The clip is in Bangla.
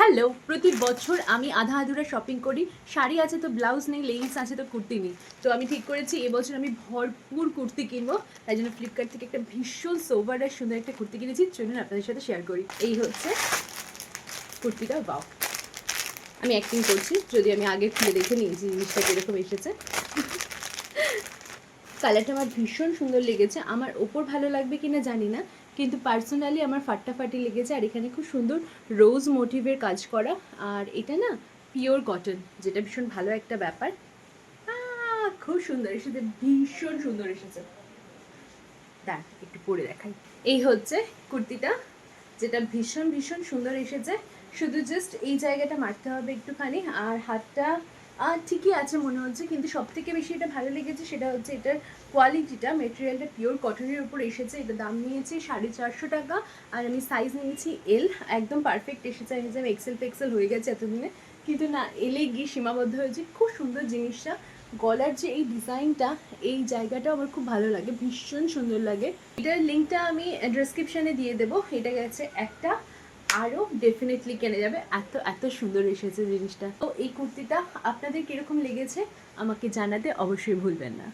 হ্যালো, প্রতি বছর আমি আধা আধুরা শপিং করি। শাড়ি আছে তো ব্লাউজ নেই, লেগিংস আছে তো কুর্তি নেই। তো আমি ঠিক করেছি এবছর আমি ভরপুর কুর্তি কিনবো। তাই জন্য ফ্লিপকার্ট থেকে একটা ভীষণ সোবার আর সুন্দর একটা কুর্তি কিনেছি। চলুন আপনাদের সাথে শেয়ার করি। এই হচ্ছে কুর্তিটা। বাও, আমি অ্যাক্টিং করছি, যদি আমি আগে খুলে দেখে নিয়েছি জিনিসটা কীরকম এসেছে। কালারটা আমার ভীষণ সুন্দর লেগেছে। আমার ওপর ভালো লাগবে কিনা জানি না, কিন্তু পার্সোনালি আমার ফাটাফাটি লেগেছে। আর এখানে খুব সুন্দর রোজ মোটিভের কাজ করা, আর এটা না পিওর কটন, যেটা ভীষণ ভালো একটা ব্যাপার। খুব সুন্দর এসেছে, ভীষণ সুন্দর এসেছে। দেখ একটু পরে দেখাই। এই হচ্ছে কুর্তিটা, যেটা ভীষণ ভীষণ সুন্দর এসেছে। শুধু জাস্ট এই জায়গাটা মারতে হবে একটুখানি, আর হাতটা ঠিকই আছে মনে হচ্ছে। কিন্তু সব থেকে বেশি এটা ভালো লেগেছে সেটা হচ্ছে এটার কোয়ালিটিটা। মেটেরিয়ালটা পিওর কটনের উপর এসেছে। এটা দাম নিয়েছি 450 টাকা, আর আমি সাইজ নিয়েছি এল। একদম পারফেক্ট এসেছে। আমি যে এক্সেল ফেক্সেল হয়ে গেছে এতদিনে, কিন্তু না, এলে গিয়ে সীমাবদ্ধ হয়েছে। খুব সুন্দর জিনিসটা। গলার যে এই ডিজাইনটা, এই জায়গাটাও আমার খুব ভালো লাগে, ভীষণ সুন্দর লাগে। এটার লিঙ্কটা আমি ডেসক্রিপশানে দিয়ে দেবো। এটা গেছে একটা, আরও ডেফিনেটলি কেনা যাবে। এত এত সুন্দর এসেছে জিনিসটা। তো এই কুর্তিটা আপনাদের কীরকম লেগেছে আমাকে জানাতে অবশ্যই ভুলবেন না।